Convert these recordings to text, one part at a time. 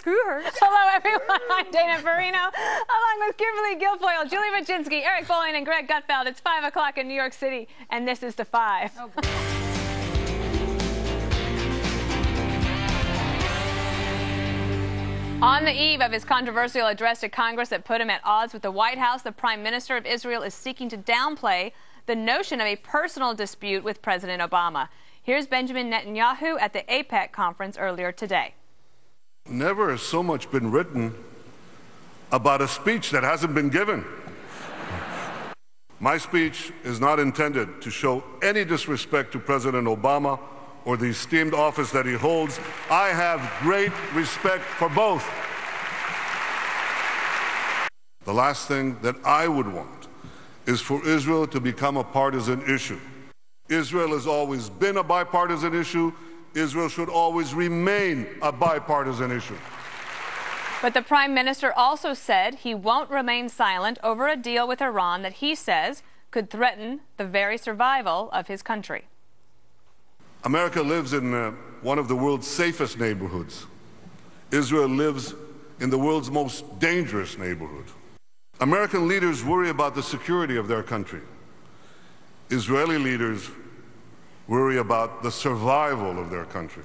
screw her. Hello, everyone. I'm Dana Farino, along with Kimberly Guilfoyle, Julie Machinsky, Eric Bolling, and Greg Gutfeld. It's 5 o'clock in New York City, and this is The Five. Oh, on the eve of his controversial address to Congress that put him at odds with the White House, the Prime Minister of Israel is seeking to downplay the notion of a personal dispute with President Obama. Here's Benjamin Netanyahu at the AIPAC conference earlier today. Never has so much been written about a speech that hasn't been given. My speech is not intended to show any disrespect to President Obama or the esteemed office that he holds. I have great respect for both. The last thing that I would want is for Israel to become a partisan issue. Israel has always been a bipartisan issue. Israel should always remain a bipartisan issue. But the Prime Minister also said he won't remain silent over a deal with Iran that he says could threaten the very survival of his country. America lives in one of the world's safest neighborhoods. Israel lives in the world's most dangerous neighborhood. American leaders worry about the security of their country. Israeli leaders worry about the survival of their country.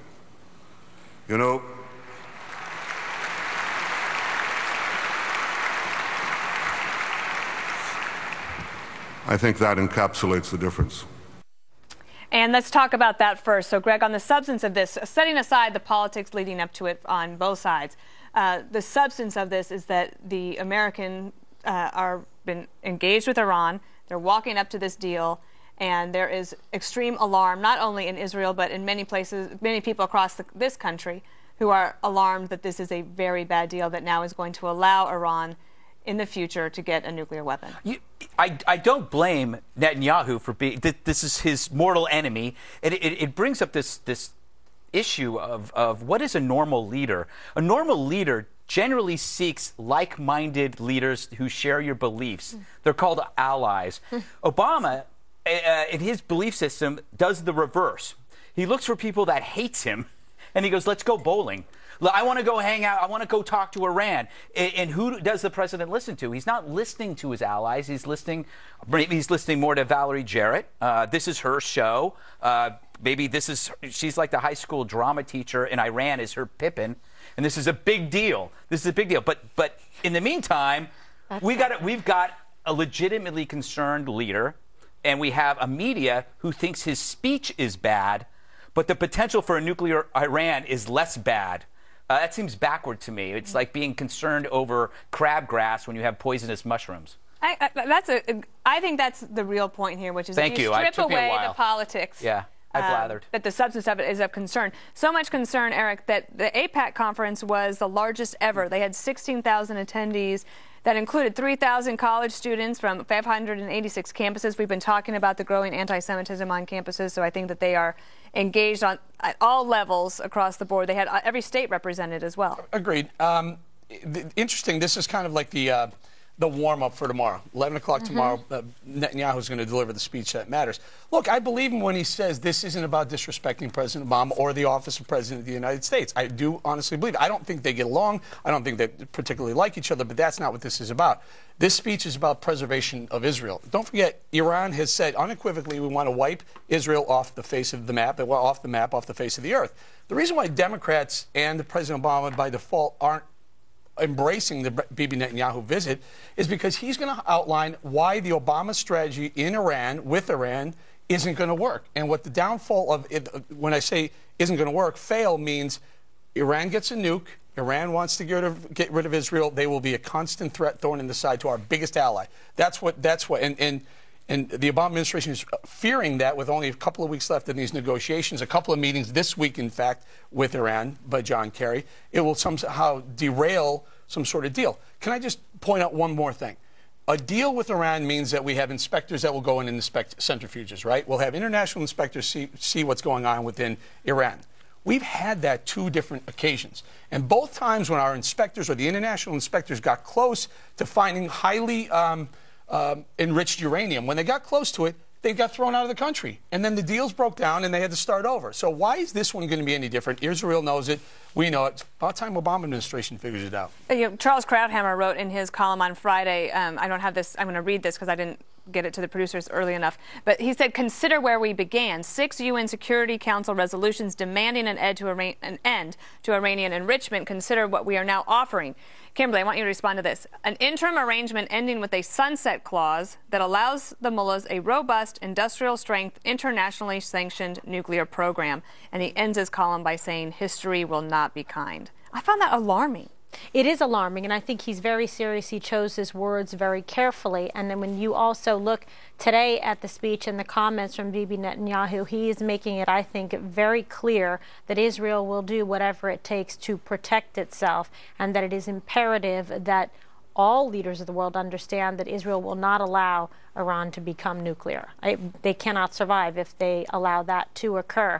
You know, I think that encapsulates the difference. And let's talk about that first. So, Greg, on the substance of this, setting aside the politics leading up to it on both sides, the substance of this is that the Americans are been engaged with Iran. They're walking up to this deal. And there is extreme alarm, not only in Israel, but in many places, many people across this country who are alarmed that this is a very bad deal that now is going to allow Iran in the future to get a nuclear weapon. I don't blame Netanyahu for being, this is his mortal enemy. It brings up this issue of what is a normal leader. A normal leader generally seeks like-minded leaders who share your beliefs. They're called allies. Obama, in his belief system, does the reverse. He looks for people that hates him, and he goes, let's go bowling. I want to go hang out. I want to go talk to Iran. And who does the president listen to? He's not listening to his allies. He's listening more to Valerie Jarrett. This is her show. Maybe she's like the high school drama teacher, and Iran is her Pippin. And this is a big deal. This is a big deal. But in the meantime, we've got a legitimately concerned leader. And we have a media who thinks his speech is bad, but the potential for a nuclear Iran is less bad. That seems backward to me. It's like being concerned over crabgrass when you have poisonous mushrooms. I think that's the real point here, which is if you strip away the politics. Yeah, I blathered. That the substance of it is of concern. So much concern, Eric, that the AIPAC conference was the largest ever. They had 16,000 attendees. That included 3,000 college students from 586 campuses. We've been talking about the growing anti-Semitism on campuses, so I think that they are engaged at all levels across the board. They had every state represented as well. Agreed. Interesting. This is kind of like the warm-up for tomorrow. 11 o'clock tomorrow, Netanyahu is going to deliver the speech that matters. Look, I believe him when he says this isn't about disrespecting President Obama or the office of President of the United States. I do honestly believe it. I don't think they get along. I don't think they particularly like each other, but that's not what this is about. This speech is about preservation of Israel. Don't forget, Iran has said unequivocally we want to wipe Israel off the face of the map, off the face of the earth. The reason why Democrats and President Obama by default aren't embracing the Bibi Netanyahu visit is because he's going to outline why the Obama strategy in Iran, with Iran, isn't going to work. And what the downfall of it, when I say isn't going to work, fail means Iran gets a nuke, Iran wants to get rid of Israel, they will be a constant threat, thorn in the side to our biggest ally. That's what, and the Obama administration is fearing that with only a couple of weeks left in these negotiations, a couple of meetings this week, in fact, with Iran by John Kerry, it will somehow derail some sort of deal. Can I just point out one more thing? A deal with Iran means that we have inspectors that will go in and inspect centrifuges, right? We'll have international inspectors see what's going on within Iran. We've had that 2 different occasions. And both times when our inspectors or the international inspectors got close to finding highly enriched uranium, when they got close to it, they got thrown out of the country. And then the deals broke down and they had to start over. So why is this one going to be any different? Israel knows it. We know it. It's about time Obama administration figures it out. Charles Krauthammer wrote in his column on Friday, I don't have this, I'm going to read this because I didn't get it to the producers early enough, but he said, consider where we began. 6 UN Security Council resolutions demanding an end to Iranian enrichment. Consider what we are now offering. Kimberly, I want you to respond to this. An interim arrangement ending with a sunset clause that allows the mullahs a robust, industrial-strength, internationally sanctioned nuclear program. And he ends his column by saying, history will not be kind. I found that alarming. It is alarming, and I think he's very serious. He chose his words very carefully. And then when you also look today at the speech and the comments from Bibi Netanyahu, he is making it, I think, very clear that Israel will do whatever it takes to protect itself, and that it is imperative that all leaders of the world understand that Israel will not allow Iran to become nuclear. They cannot survive if they allow that to occur.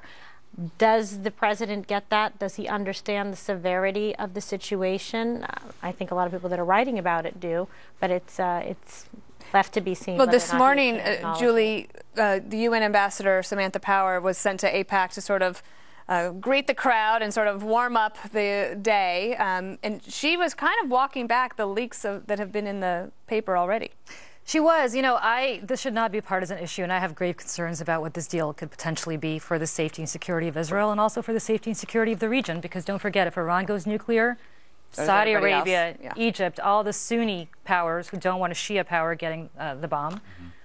Does the president get that? Does he understand the severity of the situation? I think a lot of people that are writing about it do, but it's left to be seen. Well, this morning, Julie, the UN ambassador Samantha Power was sent to AIPAC to sort of greet the crowd and sort of warm up the day, and she was kind of walking back the leaks that have been in the paper already. She was. You know, this should not be a partisan issue, and I have grave concerns about what this deal could potentially be for the safety and security of Israel and also for the safety and security of the region, because don't forget, if Iran goes nuclear, Saudi Arabia, Egypt, all the Sunni powers who don't want a Shia power getting the bomb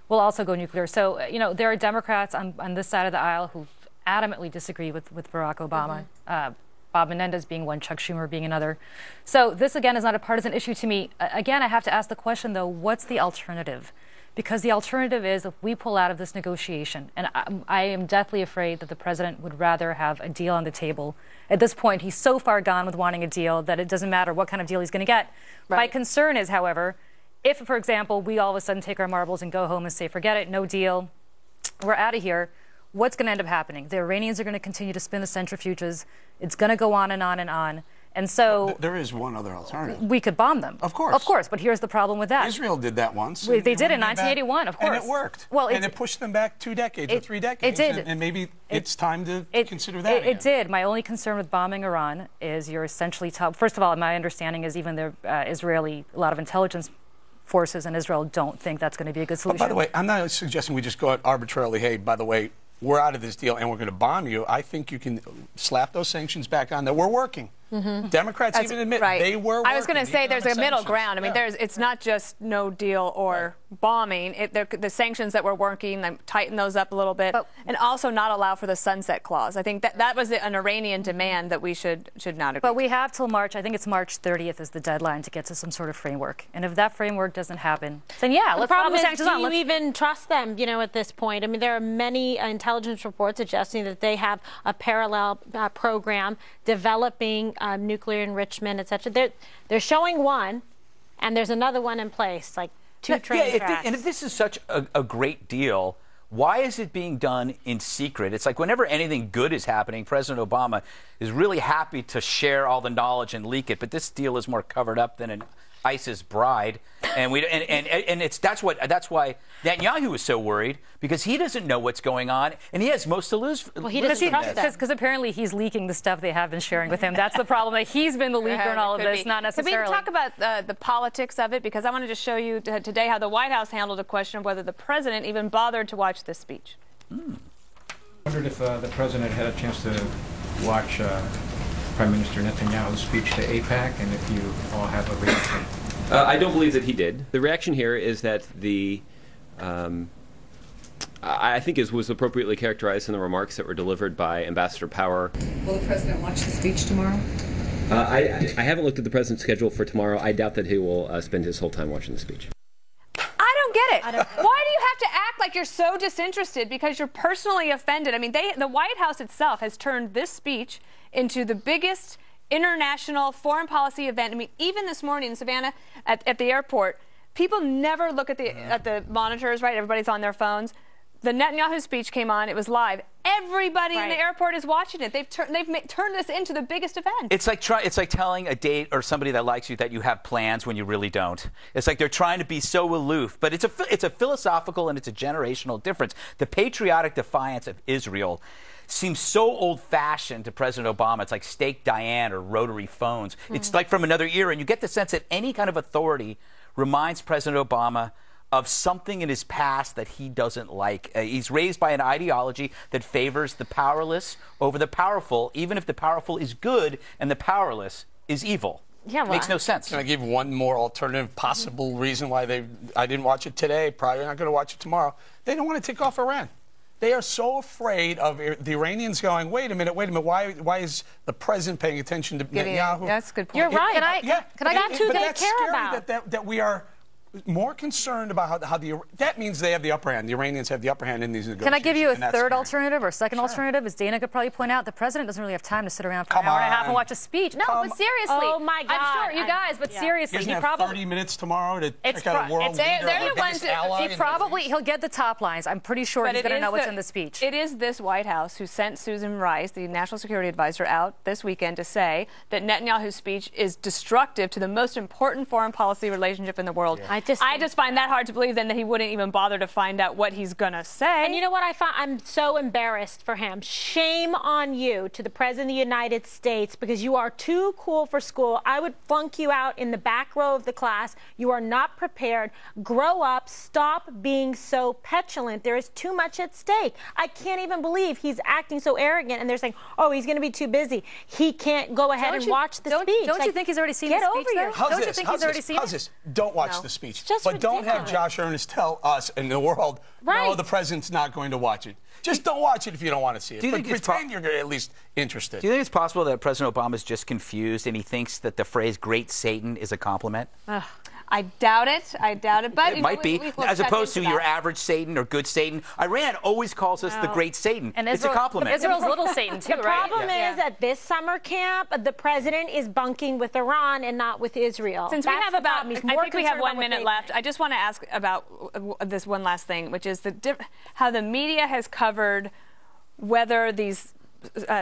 will also go nuclear. So, you know, there are Democrats on this side of the aisle who adamantly disagree with Barack Obama. Bob Menendez being one, Chuck Schumer being another. So this, again, is not a partisan issue to me. Again, I have to ask the question, though, what's the alternative? Because the alternative is if we pull out of this negotiation, and I am deathly afraid that the president would rather have a deal on the table. At this point, he's so far gone with wanting a deal that it doesn't matter what kind of deal he's going to get. Right. My concern is, however, if, for example, we all of a sudden take our marbles and go home and say, forget it, no deal, we're out of here, what's going to end up happening? The Iranians are going to continue to spin the centrifuges. It's going to go on and on and on. And so there is one other alternative. We could bomb them. Of course. Of course, but here's the problem with that. Israel did that once. They did in 1981, of course. And it worked. Well, and it pushed them back 2 decades or 3 decades. It did. And maybe it's time to consider that again. It did. My only concern with bombing Iran is you're essentially first of all, my understanding is even the a lot of intelligence forces in Israel don't think that's going to be a good solution. But by the way, I'm not suggesting we just go out arbitrarily, hey, by the way, we're out of this deal and we're going to bomb you. I think you can slap those sanctions back on that we're working. Democrats even admit they were working. I was going to say there's a middle ground. I mean, it's not just no deal or bombing. The sanctions that we're working, tighten those up a little bit, and also not allow for the sunset clause. I think that was an Iranian demand that we should not agree. But we have till March. I think it's March 30th is the deadline to get to some sort of framework. And if that framework doesn't happen, then let's problem is, do you even trust them? You know, at this point, I mean, there are many intelligence reports suggesting that they have a parallel program developing nuclear enrichment, etc. They're showing one, and there's another one in place, like two train tracks. And if this is such a great deal, why is it being done in secret? It's like whenever anything good is happening, President Obama is really happy to share all the knowledge and leak it. But this deal is more covered up than an ISIS bride, and that's why Netanyahu is so worried, because he doesn't know what's going on and he has most to lose. Well, he doesn't trust them because apparently he's leaking the stuff they have been sharing with him. That's the problem. That he's been the leaker in all of this, not necessarily. Can we talk about the politics of it? Because I want to just show you today how the White House handled a question of whether the president even bothered to watch this speech. I wondered if the president had a chance to watch Prime Minister Netanyahu's speech to AIPAC, and if you all have a reaction. I don't believe that he did. The reaction here is that I think it was appropriately characterized in the remarks that were delivered by Ambassador Power. Will the president watch the speech tomorrow? I haven't looked at the president's schedule for tomorrow. I doubt that he will spend his whole time watching the speech. I don't get it. Why do you have to act like you're so disinterested because you're personally offended? I mean, the White House itself has turned this speech into the biggest international foreign policy event. I mean, even this morning in Savannah at the airport, people never look at the monitors, right? Everybody's on their phones. the Netanyahu speech came on. It was live. Everybody in the airport is watching it. They've turned this into the biggest event. It's like telling a date or somebody that likes you that you have plans when you really don't. It's like they're trying to be so aloof, but it's a philosophical and it's a generational difference. The patriotic defiance of Israel seems so old-fashioned to President Obama. It's like Steak Diane or rotary phones. It's like from another era, and you get the sense that any kind of authority reminds President Obama of something in his past that he doesn't like. He's raised by an ideology that favors the powerless over the powerful, even if the powerful is good and the powerless is evil. Yeah, well, makes no sense. Can I give one more alternative possible reason why I didn't watch it today, probably not going to watch it tomorrow? They don't want to take off Iran. They are so afraid of the Iranians going, wait a minute, why is the president paying attention to Netanyahu? That's a good point. You're right. That's who they care about. That we are more concerned about how that means they have the upper hand. The Iranians have the upper hand in these negotiations. Can I give you a third alternative or second alternative? As Dana could probably point out, the president doesn't really have time to sit around for an hour and a half and watch a speech. No, but seriously. Oh, my God. I'm sure, you guys, but seriously. He probably 30 minutes tomorrow to check out a world leader. They're the ones he'll get the top lines. I'm pretty sure he's going to know what's in the speech. It is this White House who sent Susan Rice, the National Security Advisor, out this weekend to say that Netanyahu's speech is destructive to the most important foreign policy relationship in the world. Yeah. I just find that hard to believe then that he wouldn't even bother to find out what he's going to say. And you know what I found? I'm so embarrassed for him. Shame on you, to the President of the United States, because you are too cool for school. I would flunk you out in the back row of the class. You are not prepared. Grow up. Stop being so petulant. There is too much at stake. I can't even believe he's acting so arrogant, and they're saying, oh, he's going to be too busy. He can't go ahead and watch the speech. Don't you think he's already seen the speech, though? Don't you think he's already seen it? Don't watch the speech. But don't have Josh Earnest tell us in the world, no, the president's not going to watch it. Just don't watch it if you don't want to see it. But pretend you're at least interested. Do you think it's possible that President Obama is just confused and he thinks that the phrase "Great Satan" is a compliment? I doubt it. But it might be, as opposed to your average Satan or good Satan. Iran always calls us the Great Satan. And it's a compliment. Israel's little Satan too, right? The problem is at this summer camp, the president is bunking with Iran and not with Israel. Since we have I think we have 1 minute left. I just want to ask about this one last thing, which is how the media has covered whether these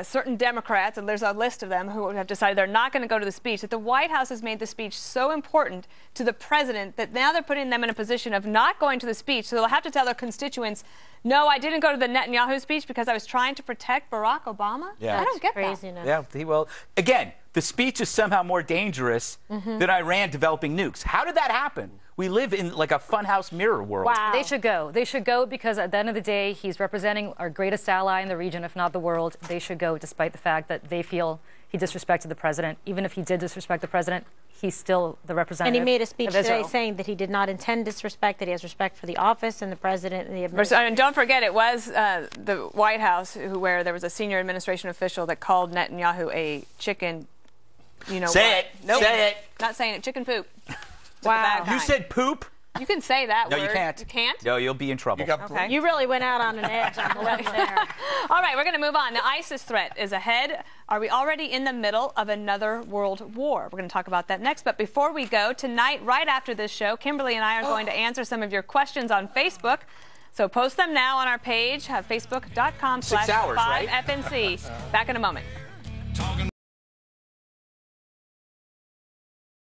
certain Democrats, and there's a list of them, who have decided they're not going to go to the speech, that the White House has made the speech so important to the president that now they're putting them in a position of not going to the speech. So they'll have to tell their constituents, no, I didn't go to the Netanyahu speech because I was trying to protect Barack Obama. Yeah. I don't get craziness. Yeah, he will. Again, the speech is somehow more dangerous than Iran developing nukes. How did that happen? We live in like a funhouse mirror world. Wow. They should go. They should go because at the end of the day, he's representing our greatest ally in the region, if not the world. They should go despite the fact that they feel he disrespected the president. Even if he did disrespect the president, he's still the representative. And he made a speech today saying that he did not intend disrespect, that he has respect for the office and the president and the administration. And don't forget, it was the White House where there was a senior administration official that called Netanyahu a chicken. You know say what? it. Nope. Say it. Not saying it. Chicken poop. Wow. You said poop? You can say that word. No, you can't. You can't? No, you'll be in trouble. Okay. You really went out on an edge on the left there. All right, we're going to move on. The ISIS threat is ahead. Are we already in the middle of another world war? We're going to talk about that next. But before we go, tonight, right after this show, Kimberly and I are going to answer some of your questions on Facebook. So post them now on our page, facebook.com/5FNC. Back in a moment.